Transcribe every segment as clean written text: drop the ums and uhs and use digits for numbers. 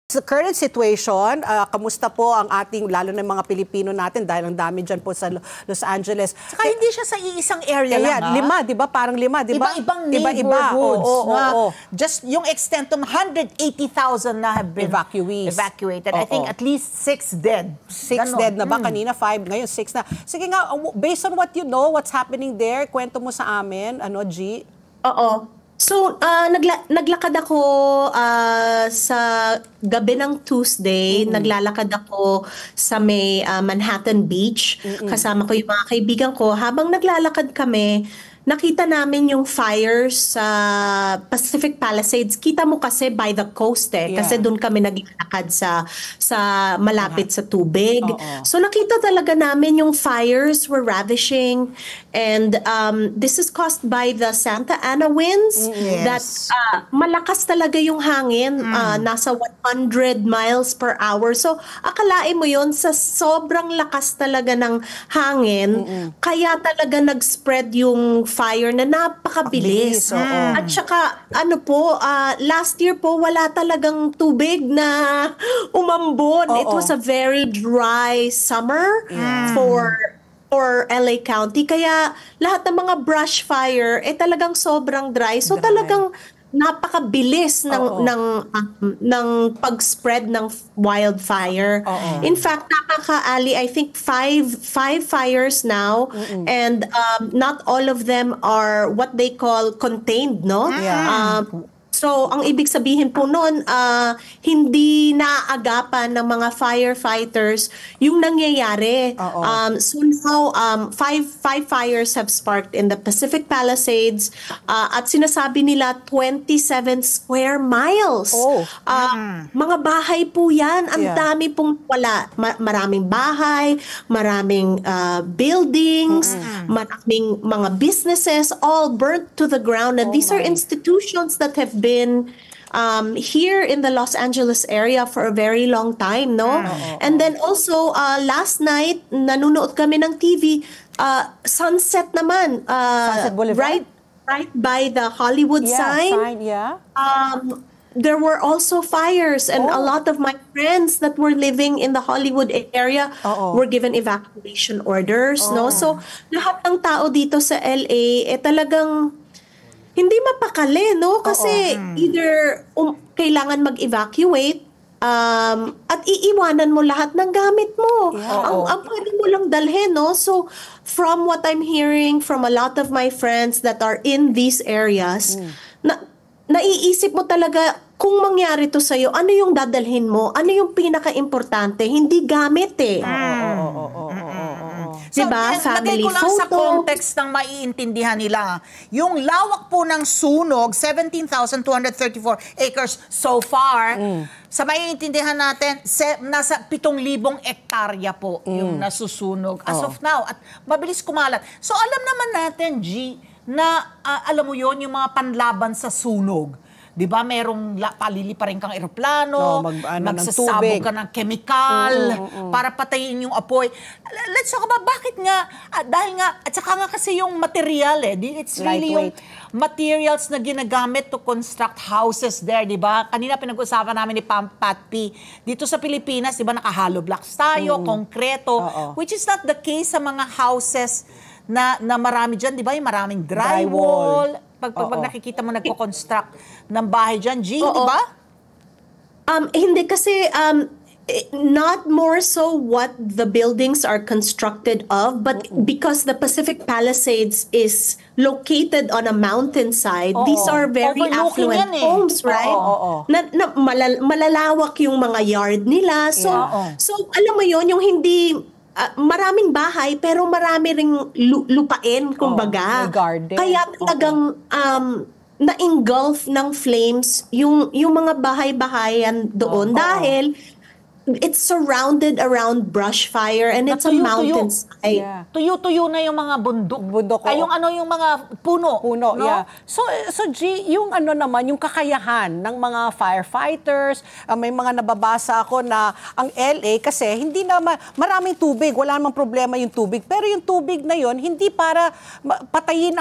Sa current situation, kamusta po ang ating, lalo na mga Pilipino natin dahil ang dami dyan po sa Los Angeles. Saka hindi siya sa iisang area lang, ha? 5, di ba? Parang 5, di ba? Ibang neighborhoods. Oo. Just yung extent of 180,000 na have been evacuated. I think at least 6 dead. 6 dead na ba? Kanina 5, ngayon 6 na. Sige nga, based on what you know, what's happening there, kwento mo sa amin, G? Oo. So, naglakad ako sa gabi ng Tuesday. Naglalakad ako sa may Manhattan Beach. Kasama ko yung mga kaibigan ko. Habang naglalakad kami, nakita namin yung fires sa Pacific Palisades. Kita mo kasi by the coast kasi doon kami naglalakad sa malapit sa tubig. So nakita talaga namin yung fires were ravishing, and this is caused by the Santa Ana winds. That malakas talaga yung hangin, nasa 100 miles per hour. So akalain mo yon, sa sobrang lakas talaga ng hangin, kaya talaga nag-spread yung fire na napakabilis. At saka last year po wala talagang tubig na umambon. It was a very dry summer for LA County. Kaya lahat ng mga brush fire talagang sobrang dry. So talagang napakabilis ng pag-spread ng wildfire. In fact, nakakaali, I think 5 fires now, and not all of them are what they call contained, no? So, ang ibig sabihin po noon, hindi naaagapan ng mga firefighters yung nangyayari. So now, 5 fires have sparked in the Pacific Palisades, at sinasabi nila 27 square miles. Mga bahay po yan. Ang dami pong wala. Maraming bahay, maraming buildings, maraming mga businesses, all burnt to the ground. And these are institutions that have been here in the Los Angeles area for a very long time, no? And then also, last night, nanonood kami ng TV, Sunset naman. Sunset Boulevard? Right by the Hollywood sign. There were also fires, and a lot of my friends that were living in the Hollywood area were given evacuation orders, no? So, lahat ng tao dito sa LA, talagang hindi mapakali, no? Kasi either kailangan mag-evacuate at iiwanan mo lahat ng gamit mo. Ang pwede mo lang dalhin, no? So, from what I'm hearing from a lot of my friends that are in these areas, naiisip mo talaga, kung mangyari to sa'yo, ano yung dadalhin mo? Ano yung pinaka-importante? Hindi gamit So, diba? lagay ko lang sa context ng maiintindihan nila. Yung lawak po ng sunog, 17,234 acres so far. Sa maiintindihan natin, nasa 7,000 hektarya po yung nasusunog as of now. At mabilis kumalat. So alam naman natin, G, na alam mo yon, yung mga panlaban sa sunog. Di ba, merong palili pa rin kang eroplano, magsasabog ka ng chemical para patayin yung apoy. Let's talk about bakit nga, dahil nga, at saka nga kasi yung material it's really yung materials na ginagamit to construct houses there, di ba? Kanina pinag-usapan namin ni Pat P. Dito sa Pilipinas, di ba, naka-hollow blocks tayo, konkreto, which is not the case sa mga houses na marami dyan, di ba? Yung maraming drywall. Pag nakikita mo nagko-construct ng bahay dyan, G, di ba? Hindi kasi, not more so what the buildings are constructed of, but because the Pacific Palisades is located on a mountainside, these are very affluent homes, right? Na malalawak yung mga yard nila. So alam mo yon, yung hindi maraming bahay pero marami ring lupain, kumbaga. Kaya talagang na-engulf ng flames yung mga bahay-bahayan doon dahil it's surrounded around brush fire, and it's a mountainside. Tuyo-tuyo na yung mga bundok. Ay, yung yung mga puno. No? So G, yung naman, yung kakayahan ng mga firefighters, may mga nababasa ako na ang LA kasi hindi na maraming tubig, wala namang problema yung tubig, pero yung tubig na yon hindi para patayin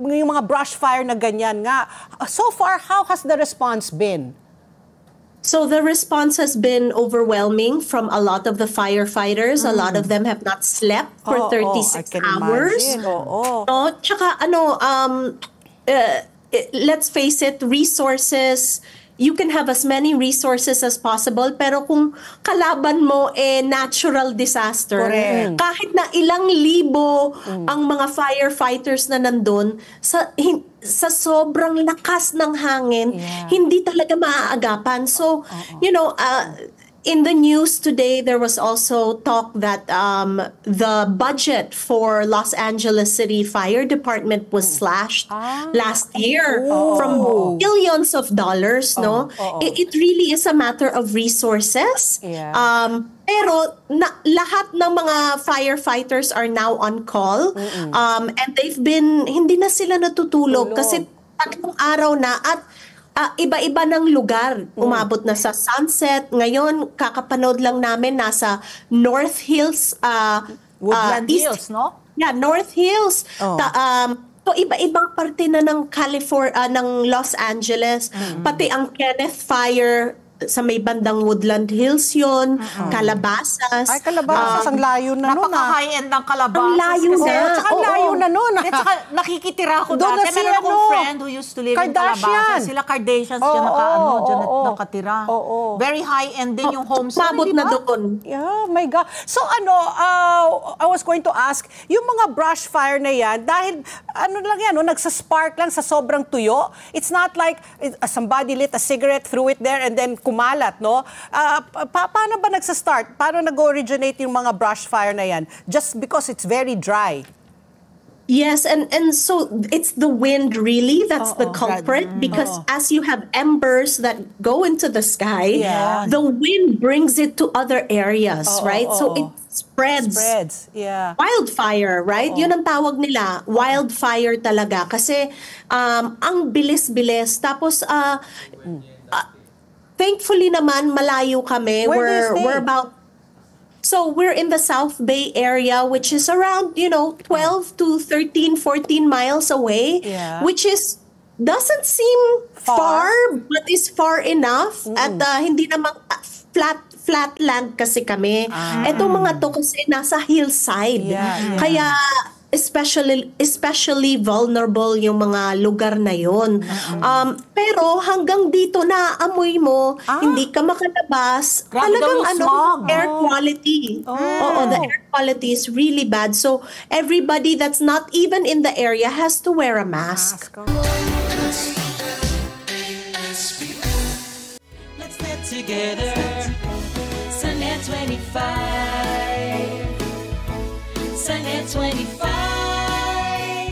yung mga brush fire na ganyan nga. So far, how has the response been? So the response has been overwhelming from a lot of the firefighters. A lot of them have not slept for I 36 can hours. imagine. Oo. No, tsaka let's face it, resources, you can have as many resources as possible, pero kung kalaban mo natural disaster, Correct. kahit na ilang libo ang mga firefighters na nandun, sa sobrang lakas ng hangin, hindi talaga maaagapan. So, in the news today, there was also talk that the budget for Los Angeles City Fire Department was slashed last year from billions of dollars. It really is a matter of resources. Yeah. Pero lahat ng mga firefighters are now on call, and hindi na sila natutulog kasi tatlong araw na at iba-iba ng lugar. Umabot na sa Sunset. Ngayon, kakapanood lang namin nasa North Hills. Woodland Hills, no? Yeah, North Hills. So iba-ibang parte na ng California, ng Los Angeles. Pati ang Kenneth Fire sa may bandang Woodland Hills yun, Calabasas. Ay, Calabasas, ang layo na nun. Napaka-high-end ng Calabasas. Ang layo kasi- na. Tsaka ang layo na nun. Eh, tsaka nakikitira ko Doon na dati. si Meron akong ano, friend who used to live Kardashian. in Calabasas. Sila Kardashians dyan dyan nakatira. Very high-end din yung homes. Umabot di na ba? doon. Yeah, my God. So I was going to ask, yung mga brush fire na yan, dahil lang yan, nagsaspark lang sa sobrang tuyo. It's not like somebody lit a cigarette, threw it there, and then kumalat, no? Paano ba nagsastart? Paano nag-originate yung mga brush fire na yan? Just because it's very dry. Yes, and so it's the wind really that's the culprit, because as you have embers that go into the sky, the wind brings it to other areas, right? So it spreads. Yeah. Wildfire, right? Yun ang tawag nila, wildfire talaga. Kasi ang bilis-bilis. Tapos, thankfully naman, malayo kami. Where do you stay? We're about... So we're in the South Bay area, which is around, 12 to 13, 14 miles away, which doesn't seem far, but is far enough. At hindi naman flat land kasi kami. Etong mga to kasi nasa hillside. Kaya especially vulnerable yung mga lugar na yon. Pero hanggang dito na amoy mo, hindi ka makalabas. Grabe daw yung smog. Air quality. The air quality is really bad. So everybody that's not even in the area has to wear a mask. Let's get together. Sunnet 25. Sunnet 25.